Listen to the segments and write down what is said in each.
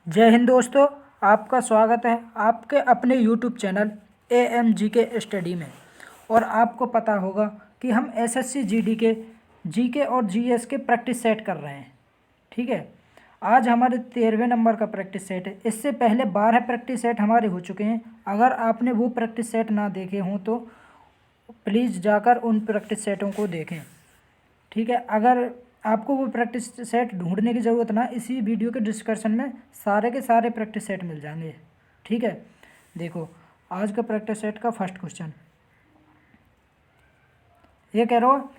जय हिंद दोस्तों। आपका स्वागत है आपके अपने यूट्यूब चैनल AMG के स्टडी में। और आपको पता होगा कि हम SSC GD के जीके और जीएस के प्रैक्टिस सेट कर रहे हैं। ठीक है, आज हमारे 13वें नंबर का प्रैक्टिस सेट है। इससे पहले 12 प्रैक्टिस सेट हमारे हो चुके हैं। अगर आपने वो प्रैक्टिस सेट ना देखे हों तो प्लीज़ जाकर उन प्रैक्टिस सेटों को देखें। ठीक है, अगर आपको वो प्रैक्टिस सेट ढूंढने की ज़रूरत ना, इसी वीडियो के डिस्क्रिप्शन में सारे के सारे प्रैक्टिस सेट मिल जाएंगे। ठीक है, देखो आज का प्रैक्टिस सेट का फर्स्ट क्वेश्चन ये कह रहा हो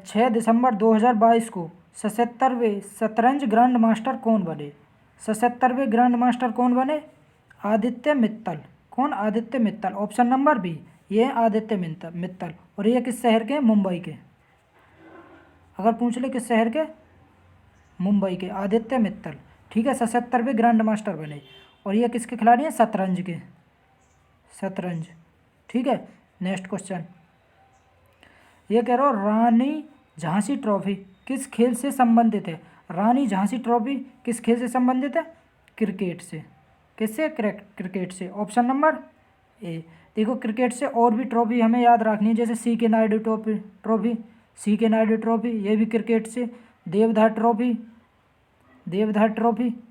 6 दिसंबर 2022 को 77वें शतरंज ग्रैंड मास्टर कौन बने। 77वें ग्रैंड मास्टर कौन बने? आदित्य मित्तल। कौन? Aditya Mittal. Option number B, ये आदित्य मित्तल। और ये किस शहर के? मुंबई के। अगर पूछ ले किस शहर के? मुंबई के आदित्य मित्तल। ठीक है, 77वें ग्रैंड मास्टर बने। और ये किसके खिलाड़ी हैं? शतरंज के। शतरंज। ठीक है, नेक्स्ट क्वेश्चन ये कह रहा हो रानी झांसी ट्रॉफी किस खेल से संबंधित है। रानी झांसी ट्रॉफी किस खेल से संबंधित है? क्रिकेट से। किससे? क्रिकेट से। Option number A. देखो क्रिकेट से और भी ट्रॉफी हमें याद रखनी है, जैसे CK Naidu trophy CK Naidu trophy, ये भी क्रिकेट से। देवधर ट्रॉफी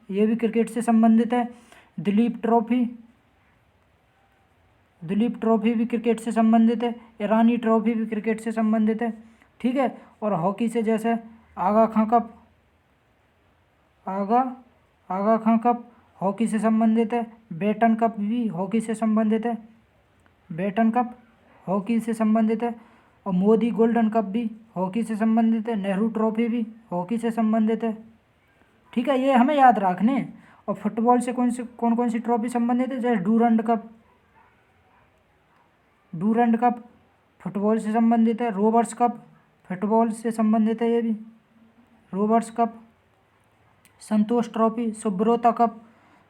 ये भी क्रिकेट से संबंधित है। दिलीप ट्रॉफी भी क्रिकेट से संबंधित है। ईरानी ट्रॉफी भी क्रिकेट से संबंधित है। ठीक है, और हॉकी से जैसे आगा खां कप हॉकी से संबंधित है। बेटन कप भी हॉकी से संबंधित है। और मोदी गोल्डन कप भी हॉकी से संबंधित है। नेहरू ट्रॉफी भी हॉकी से संबंधित है। ठीक है, ये हमें याद रखने हैं। और फुटबॉल से कौन सी ट्रॉफी संबंधित है? जैसे डूरंड कप फुटबॉल से संबंधित है। रोबर्ट्स कप फुटबॉल से संबंधित है, ये भी रोबर्ट्स कप। संतोष ट्रॉफी, सुब्रोता कप,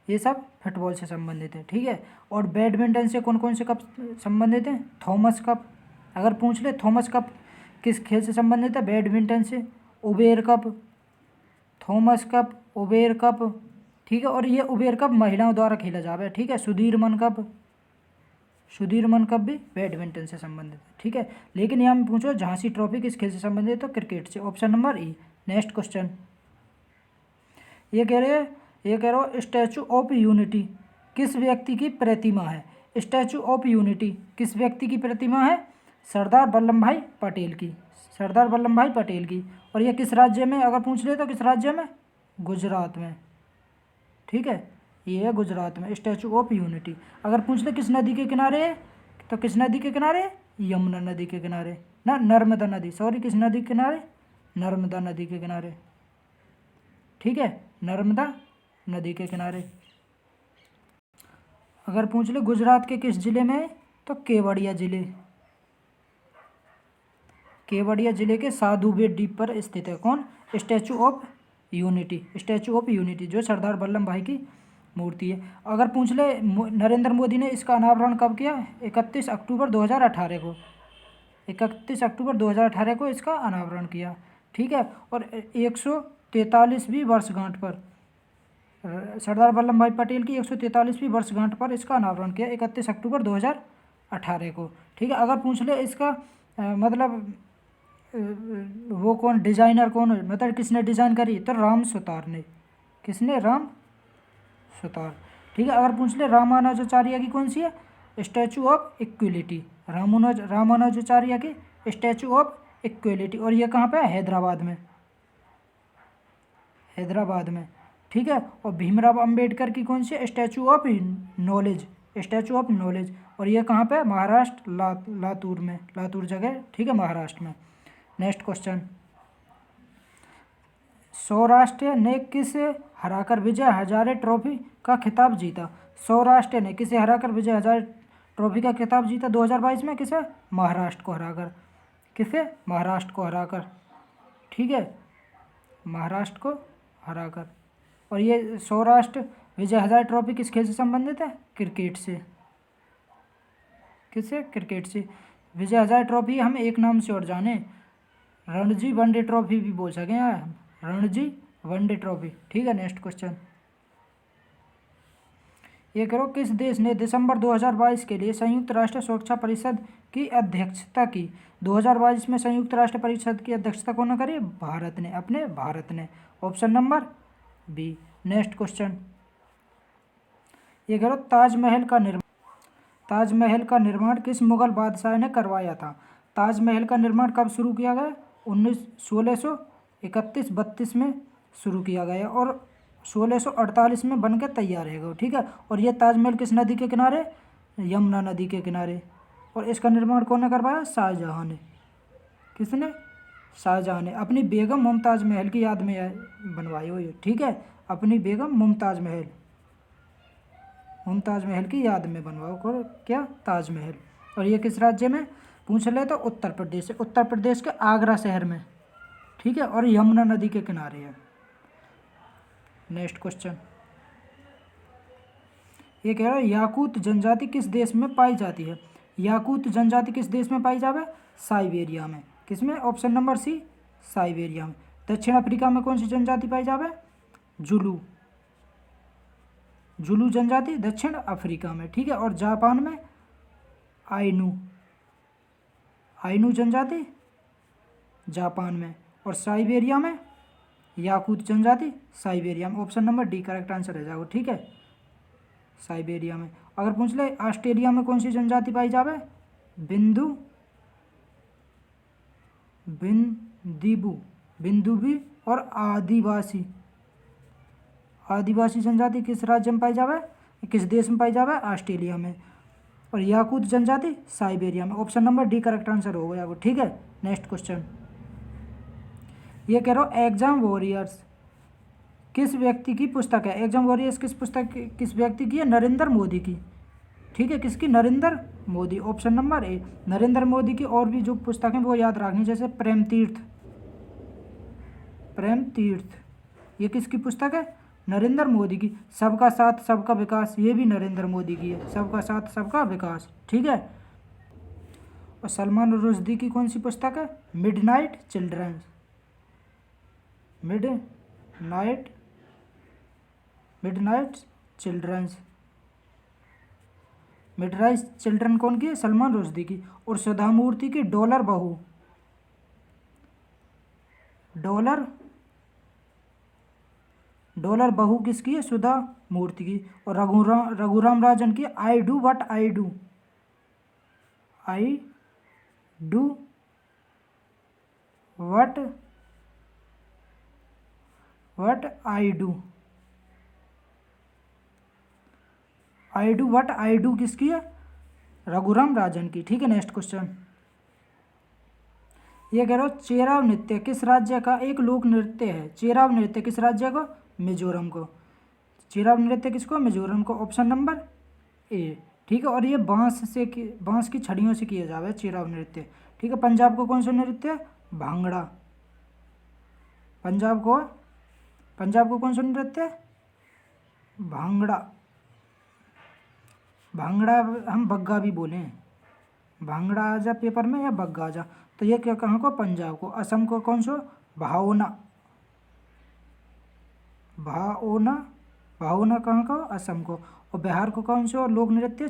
ये सब फुटबॉल से संबंधित है। ठीक है, और बैडमिंटन से कौन से कप संबंधित हैं? Thomas cup. अगर पूछ ले थॉमस कप किस खेल से संबंधित है? बैडमिंटन से। Uber cup, Thomas cup, Uber cup. ठीक है, और ये उबेर कप महिलाओं द्वारा खेला जावे। ठीक है, सुधीरमन कप भी बैडमिंटन से संबंधित है। ठीक है, लेकिन यहाँ में पूछो झांसी ट्रॉफी किस खेल से संबंधित है, तो क्रिकेट से। ऑप्शन नंबर ई। नेक्स्ट क्वेश्चन ये कह रहे हो स्टैचू ऑफ यूनिटी किस व्यक्ति की प्रतिमा है। स्टैचू ऑफ यूनिटी किस व्यक्ति की प्रतिमा है? सरदार वल्लभ भाई पटेल की। और ये किस राज्य में? अगर पूछ ले तो किस राज्य में? गुजरात में। ठीक है, ये है गुजरात में स्टैचू ऑफ यूनिटी। अगर पूछ ले किस नदी के किनारे है, तो किस नदी के किनारे? यमुना नदी के किनारे। ना, नर्मदा नदी, सॉरी, किस नदी के किनारे? नर्मदा नदी के किनारे। ठीक है, नर्मदा नदी के किनारे। अगर पूछ ले गुजरात के किस जिले में है, तो केवड़िया जिले के साधु बेट द्वीप पर स्थित है। कौन? स्टैचू ऑफ यूनिटी जो सरदार वल्लभ भाई की मूर्ति है। अगर पूछ ले नरेंद्र मोदी ने इसका अनावरण कब किया? 31 अक्टूबर 2018 को। 31 अक्टूबर 2018 को इसका अनावरण किया। ठीक है, और 143वीं वर्षगांठ पर सरदार वल्लभ भाई पटेल की 143वीं वर्षगांठ पर इसका अनावरण किया 31 अक्टूबर 2018 को। ठीक है, अगर पूछ ले इसका मतलब वो कौन डिजाइनर कौन है, मतलब किसने डिज़ाइन करी, तो राम सुतार ने। किसने? राम सुतार। ठीक है, अगर पूछ ले रामानुजाचार्य की कौन सी है? Statue of equality. रामानुजाचार्य की स्टैचू ऑफ इक्वलिटी। और ये कहाँ पे है? हैदराबाद में। ठीक है, और भीमराव अंबेडकर की कौन सी? Statue of knowledge. और ये कहाँ पे? महाराष्ट्र, लातूर जगह। ठीक है, महाराष्ट्र में। नेक्स्ट क्वेश्चन सौराष्ट्र ने किसे हराकर विजय हजारे ट्रॉफी का खिताब जीता। सौराष्ट्र ने किसे हराकर विजय हजारे ट्रॉफी का खिताब जीता 2022 में? किसे? महाराष्ट्र को हराकर। ठीक है, महाराष्ट्र को हराकर। और ये सौराष्ट्र विजय हजारे ट्रॉफी किस खेल से संबंधित है? क्रिकेट से। किससे? क्रिकेट से। विजय हजारे ट्रॉफी हम एक नाम से और जाने, रणजी वनडे ट्रॉफी भी बोल सकें यार, रणजी वनडे ट्रॉफी। ठीक है, नेक्स्ट क्वेश्चन ये करो, किस देश ने दिसंबर 2022 के लिए संयुक्त राष्ट्र सुरक्षा परिषद की अध्यक्षता की? 2022 में संयुक्त राष्ट्र परिषद की अध्यक्षता कौन करी? भारत ने, अपने भारत ने। Option number B. Next question, ये करो, ताजमहल का निर्माण किस मुगल बादशाह ने करवाया था? ताजमहल का निर्माण कब शुरू किया गया? 1631-32 में शुरू किया गया और 1648 में बन के तैयार है गो, ठीक है। और ये ताजमहल किस नदी के किनारे? यमुना नदी के किनारे। और इसका निर्माण कौन ने करवाया? शाहजहाँ ने। किसने? शाहजहाँ ने अपनी बेगम मुमताज़ महल की याद में बनवाई हुई, ठीक है। अपनी बेगम मुमताज़ महल की याद में बनवाओ को क्या? ताजमहल। और ये किस राज्य में पूछ ले तो उत्तर प्रदेश है, उत्तर प्रदेश के आगरा शहर में, ठीक है। और यमुना नदी के किनारे है। नेक्स्ट क्वेश्चन, ये कह रहा है, याकूत जनजाति किस देश में पाई जाती है? याकूत जनजाति किस देश में पाई जावे? साइबेरिया में। किसमें? ऑप्शन नंबर सी, साइबेरिया में। दक्षिण अफ्रीका में कौन सी जनजाति पाई जावे? जुलू जनजाति दक्षिण अफ्रीका में, ठीक है। और जापान में आइनू जनजाति जापान में। और साइबेरिया में याकूत जनजाति साइबेरिया में। Option number D correct answer है जाओ, ठीक है, साइबेरिया में। अगर पूछ ले ऑस्ट्रेलिया में कौन सी जनजाति पाई जावे? बिंदुबी और आदिवासी जनजाति किस राज्य में पाई जावे? किस देश में पाई जावे? ऑस्ट्रेलिया में। और याकूत जनजाति साइबेरिया में। Option number D correct answer हो गया, ठीक है। नेक्स्ट क्वेश्चन, ये कह रहा हूँ, एग्जाम वॉरियर्स किस व्यक्ति की पुस्तक है? एग्जाम वॉरियर्स किस व्यक्ति की है? नरेंद्र मोदी की, ठीक है। किसकी? Narendra Modi. Option number A. Narendra Modi की और भी जो पुस्तक हैं वो याद रखनी, जैसे प्रेम तीर्थ, ये किसकी पुस्तक है? नरेंद्र मोदी की। सबका साथ सबका विकास, ये भी नरेंद्र मोदी की है, सबका साथ सबका विकास, ठीक है। और सलमान रुश्दी की कौन सी पुस्तक है? मिडनाइट चिल्ड्रन कौन की है? सलमान रुश्दी की। और सुधा मूर्ति की डॉलर बहू किसकी है? सुधा मूर्ति की। और रघुराम राजन की I do what I do किसकी है? रघुराम राजन की, ठीक है। नेक्स्ट क्वेश्चन, ये कह रहा हूँ, चेराव नृत्य किस राज्य का एक लोक नृत्य है? चेराव नृत्य किस राज्य को? मिजोरम को। चेराव नृत्य किसको? मिजोरम को। ऑप्शन नंबर ए, ठीक है। और ये बांस की छड़ियों से किया जावे चेराव नृत्य, ठीक है। पंजाब को कौन सा नृत्य? भांगड़ा। पंजाब को कौन सा नृत्य? भांगड़ा हम बग्गा भी बोले, भांगड़ा आ जा पेपर में या बग्गा आ जा। तो ये क्या कहाँ को? पंजाब को। असम को कौन सा? भाओना कहाँ का? असम को। और बिहार को कौन सा लोक नृत्य?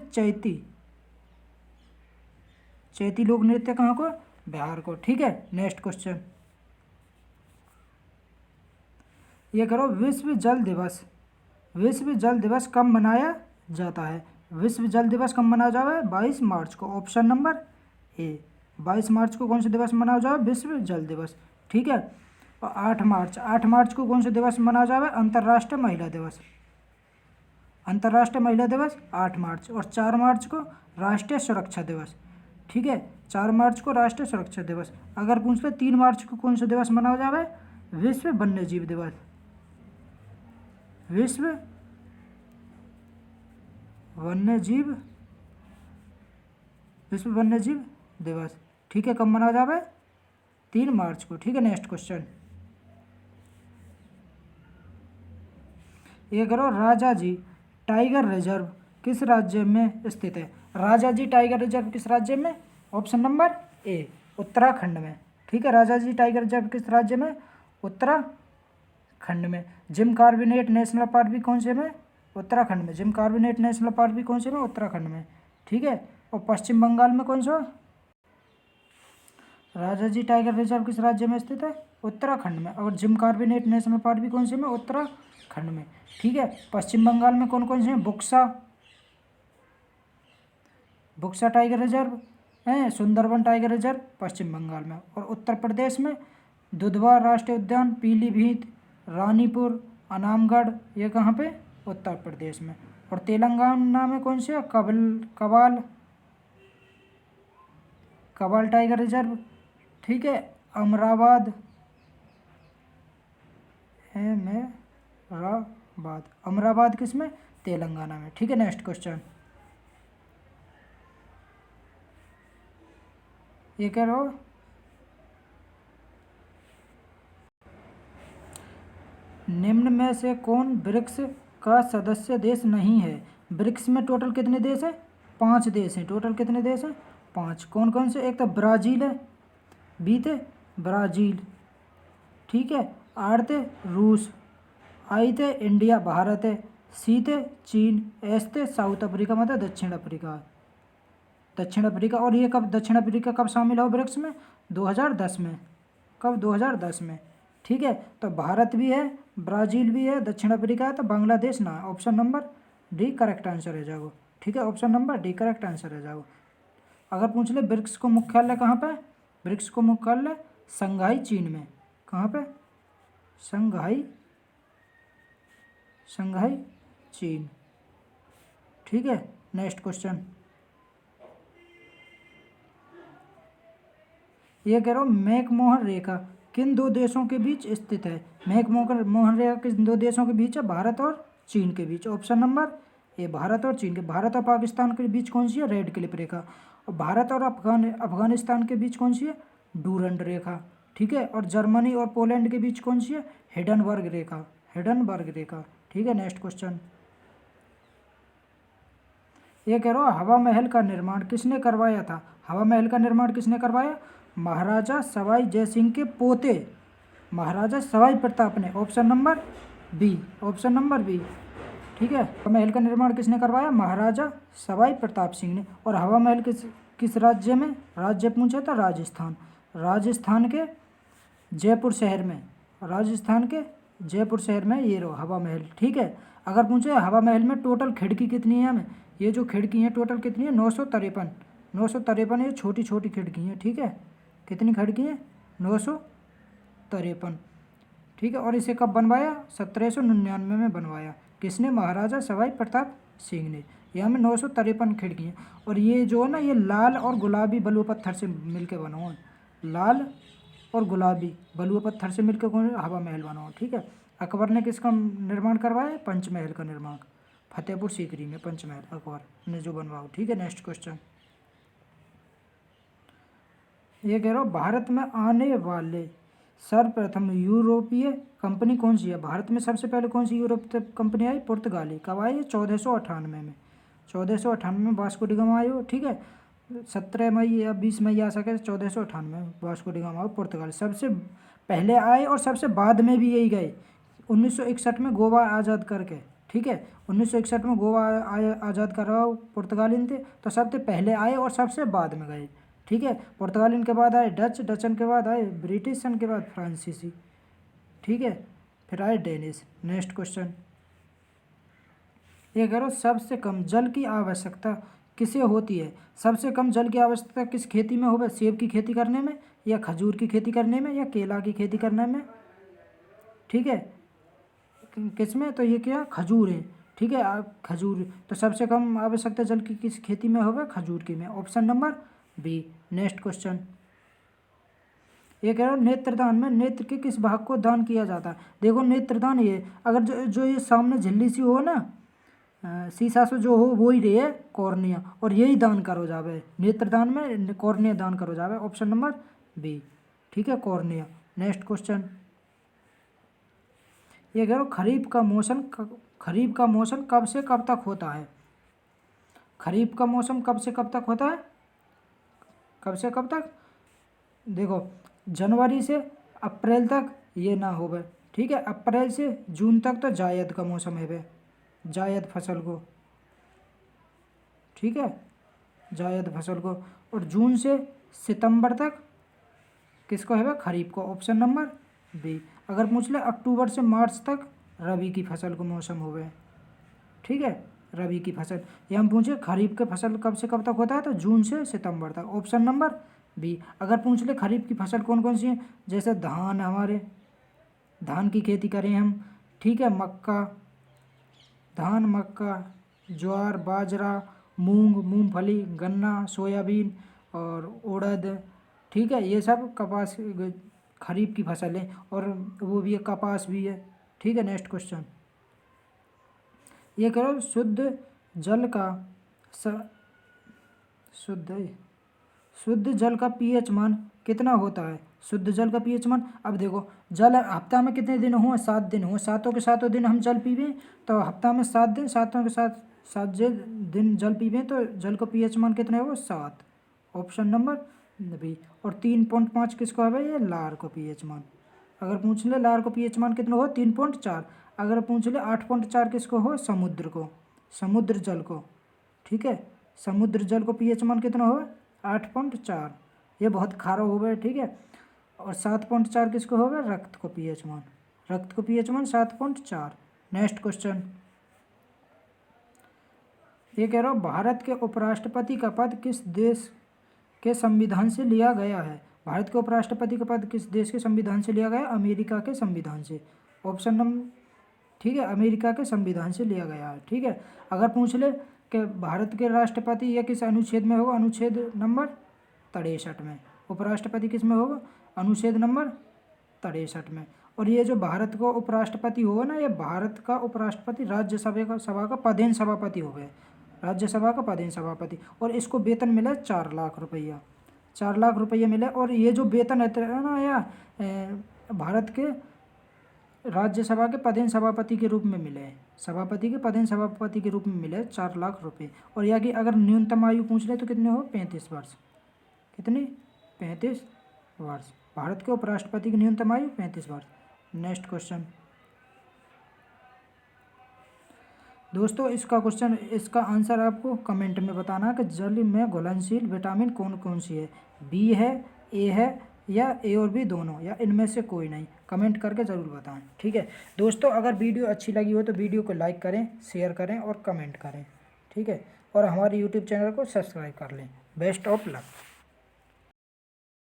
चैती लोक नृत्य कहाँ को? बिहार को, ठीक है। नेक्स्ट क्वेश्चन, ये करो, विश्व जल दिवस कब मनाया जाता है? विश्व जल दिवस कब मनाया जाए? 22 मार्च को। ऑप्शन नंबर ए, 22 मार्च को कौन सा दिवस मनाया जाए? विश्व जल दिवस, ठीक है। और 8 मार्च को कौन सा दिवस मनाया जाए? अंतर्राष्ट्रीय महिला दिवस 8 मार्च। और 4 मार्च को राष्ट्रीय सुरक्षा दिवस, ठीक है। 4 मार्च को राष्ट्रीय सुरक्षा दिवस। अगर पूछ ले 3 मार्च को कौन सा दिवस मनाया जाए? विश्व वन्यजीव दिवस, ठीक है। कब मनाया जाए? 3 मार्च को, ठीक है। नेक्स्ट क्वेश्चन, ये करो, राजाजी टाइगर रिजर्व किस राज्य में स्थित है? राजाजी टाइगर रिजर्व किस राज्य में? ऑप्शन नंबर ए, उत्तराखंड में, ठीक है। राजाजी टाइगर रिजर्व किस राज्य में? उत्तराखंड में। जिम कॉर्बेट नेशनल पार्क भी कौन से में? उत्तराखंड में। जिम कॉर्बेट नेशनल पार्क भी कौन से में? उत्तराखंड में। ठीक है। और पश्चिम बंगाल में कौन सा? राजाजी टाइगर रिजर्व किस राज्य में स्थित है? उत्तराखंड में। और जिम कॉर्बेट नेशनल पार्क भी कौन से में? उत्तराखंड में। ठीक है। पश्चिम बंगाल में कौन कौन से हैं? बुक्सा टाइगर रिजर्व है, सुंदरबन टाइगर रिजर्व पश्चिम बंगाल में। और उत्तर प्रदेश में दुधवा राष्ट्रीय उद्यान, पीलीभीत, रानीपुर, अनामगढ़, ये कहाँ पे? उत्तर प्रदेश में। और तेलंगाना में कौन से? कबाल टाइगर रिजर्व। ठीक है। अमराबाद किस में? तेलंगाना में। ठीक है। नेक्स्ट क्वेश्चन ये कह रहे हो, निम्न में से कौन ब्रिक्स का सदस्य देश नहीं है? ब्रिक्स में टोटल कितने देश हैं? 5 देश हैं। टोटल कितने देश हैं? 5। कौन कौन से? एक तो ब्राज़ील है, बी थे ब्राज़ील, ठीक है, आर थे रूस, आई थे इंडिया भारत है, सी थे चीन, एस थे साउथ अफ्रीका, मतलब दक्षिण अफ्रीका। और ये कब दक्षिण अफ्रीका कब शामिल हो ब्रिक्स में? 2010 में। कब? 2010 में। ठीक है। तो भारत भी है, ब्राज़ील भी है, दक्षिण अफ्रीका है, तो बांग्लादेश ना। Option number D correct answer है जाओ। ठीक है। Option number D correct answer है जाओ। अगर पूछ ले ब्रिक्स को मुख्यालय कहाँ पे? ब्रिक्स को मुख्यालय शंघाई चीन में। कहाँ पे? शंघाई चीन। ठीक है। नेक्स्ट क्वेश्चन ये कह रहा हूँ, मैकमोहन रेखा किन 2 देशों के बीच स्थित है? मैकमोहन रेखा किन 2 देशों के बीच है? भारत और चीन के बीच। ऑप्शन नंबर ए भारत और चीन के। भारत और पाकिस्तान के बीच कौन सी है? रेड क्लिफ रेखा। और भारत और अफगानिस्तान के बीच कौन सी है? डूरंड रेखा। ठीक है। और जर्मनी और पोलैंड के बीच कौन सी है? हिडनबर्ग रेखा। ठीक है। नेक्स्ट क्वेश्चन ये कह रहा हूँ, हवा महल का निर्माण किसने करवाया था? हवा महल का निर्माण किसने करवाया? महाराजा सवाई जयसिंह के पोते महाराजा सवाई प्रताप ने। Option number B. ठीक है। हवा महल का निर्माण किसने करवाया? महाराजा सवाई प्रताप सिंह ने। और हवा महल किस राज्य में? राज्य पूछा था राजस्थान के जयपुर शहर में ये रहो हवा महल। ठीक है। अगर पूछे हवा महल में टोटल खिड़की कितनी है हमें, ये जो खिड़की है टोटल कितनी है? 953। ये छोटी छोटी खिड़की हैं। ठीक है। कितनी खिड़की हैं? 953। ठीक है। और इसे कब बनवाया? 1799 में बनवाया। किसने? महाराजा सवाई प्रताप सिंह ने। यहाँ में 953 खिड़की हैं। और ये जो है ना, ये लाल और गुलाबी बलुआ पत्थर से मिलकर बना हुआ है। लाल और गुलाबी बलुआ पत्थर से मिलकर कौन हवा महल बना हुआ। ठीक है। अकबर ने किसका निर्माण करवाया? पंचमहल का निर्माण। फतेहपुर सीकरी में पंचमहल अकबर ने जो बनवाया। ठीक है। नेक्स्ट क्वेश्चन ये कह रहा हूँ, भारत में आने वाले सर्वप्रथम यूरोपीय कंपनी कौन सी है? भारत में सबसे पहले कौन सी यूरोपीय कंपनी आई? पुर्तगाली। कब आई? 1498 में। 1498 में वास्को डी गामा आयो। ठीक है। 17 मई या 20 मई आ सके 1498 में वास्को डी गामा पुर्तगाल सबसे पहले आए और सबसे बाद में भी यही गए 1961 में गोवा आज़ाद करके। ठीक है। 1961 में गोवा आज़ाद करवाओ पुर्तगालिन थे, तो सबसे पहले आए और सबसे बाद में गए। ठीक है। पुर्तगालिन के बाद आए डचन के बाद आए ब्रिटिशन के बाद फ्रांसीसी। ठीक है। फिर आए डेनिश। नेक्स्ट क्वेश्चन ये करो, सबसे कम जल की आवश्यकता किसे होती है? सबसे कम जल की आवश्यकता किस खेती में होगा? सेब की खेती करने में, या खजूर की खेती करने में, या केला की खेती करने में? ठीक है। किस में? तो ये क्या? खजूर है। ठीक है। खजूर। तो सबसे कम आवश्यकता जल की किस खेती में होगा? खजूर की में। Option number B. Next question ये कह रहा हूँ, नेत्रदान में नेत्र के किस भाग को दान किया जाता है? देखो नेत्रदान ये अगर जो ये सामने झिल्ली सी हो ना, शीशा से जो हो वो ही रहे कॉर्निया, और यही दान करो जावे। नेत्रदान में कॉर्निया दान करो जावे। Option number B. ठीक है। कॉर्निया। नेक्स्ट क्वेश्चन ये कह रहा हूँ, खरीफ का मौसम कब से कब तक होता है? खरीफ का मौसम कब से कब तक होता है? कब से कब तक? देखो जनवरी से अप्रैल तक ये ना होवे। ठीक है। अप्रैल से जून तक तो जायद का मौसम है वे। जायद फसल को, ठीक है, जायद फसल को। और जून से सितंबर तक किसको है, खरीफ को, ऑप्शन नंबर बी। अगर पूछ ले अक्टूबर से मार्च तक रबी की फसल को मौसम हो गए, ठीक है, रबी की फसल। ये हम पूछे खरीफ के फसल कब से कब तक होता है, तो जून से सितंबर तक, ऑप्शन नंबर बी। अगर पूछ ले खरीफ की फसल कौन कौन सी है, जैसे धान, हमारे धान की खेती करें हम, ठीक है, मक्का, धान, मक्का, ज्वार, बाजरा, मूंग, मूंगफली, गन्ना, सोयाबीन और उड़द, ठीक है, ये सब कपास खरीफ की फसल है। और वो भी है, कपास भी है, ठीक है। नेक्स्ट क्वेश्चन ये करो, शुद्ध जल का स शुद्ध शुद्ध जल का पीएच मान कितना होता है, शुद्ध जल का पीएच मान। अब देखो, जल हफ्ता में कितने दिन हुए, 7 दिन हुए, सातों के सातों दिन हम जल पीवे, तो हफ्ता में 7 दिन, सातों के साथ 7 दिन जल पीवे, तो जल का पीएच मान कितना है, वो 7, ऑप्शन नंबर बी। और 3.5 किसको है भाई, ये लार को पीएच मान। अगर पूछ ले लार को पीएच मान कितना हो, 3.4। अगर पूछ ले 8.4 किसको हो, समुद्र को, समुद्र जल को, ठीक है, समुद्र जल को पीएच मान कितना हो, 8.4, ये बहुत खारा हो गया, ठीक है। और 7.4 किसको होगा, रक्त को पीएच मान, रक्त को पीएच मान 7.4। नेक्स्ट क्वेश्चन ये कह रहा हूँ, भारत के उपराष्ट्रपति का पद किस देश के संविधान से लिया गया है, भारत के उपराष्ट्रपति का पद किस देश के संविधान से लिया गया, अमेरिका के संविधान से, ऑप्शन नंबर, ठीक है, अमेरिका के संविधान से लिया गया है, ठीक है। अगर पूछ ले कि भारत के राष्ट्रपति यह किस अनुच्छेद में होगा, अनुच्छेद नंबर 63 में। उपराष्ट्रपति किस में होगा, अनुच्छेद नंबर 63 में। और ये जो भारत को उपराष्ट्रपति होगा ना, ये भारत का उपराष्ट्रपति सभा का पदेन सभापति हो गए, राज्यसभा का पदेन सभापति। और इसको वेतन मिला 4 लाख रुपया, 4 लाख रुपये मिले। और ये जो वेतन है ना, या भारत के राज्यसभा के पदेन सभापति के रूप में मिले हैं, सभापति के पदेन सभापति के रूप में मिले 4 लाख रुपए। और यह कि अगर न्यूनतम आयु पूछ ले तो कितने हो, 35 वर्ष, कितनी, 35 वर्ष। भारत के उपराष्ट्रपति की न्यूनतम आयु 35 वर्ष। नेक्स्ट क्वेश्चन दोस्तों, इसका आंसर आपको कमेंट में बताना कि जल में घुलनशील विटामिन कौन कौन सी है, बी है, ए है, या ए और बी दोनों, या इनमें से कोई नहीं, कमेंट करके ज़रूर बताएं, ठीक है। दोस्तों, अगर वीडियो अच्छी लगी हो तो वीडियो को लाइक करें, शेयर करें और कमेंट करें, ठीक है। और हमारे यूट्यूब चैनल को सब्सक्राइब कर लें। Best of luck.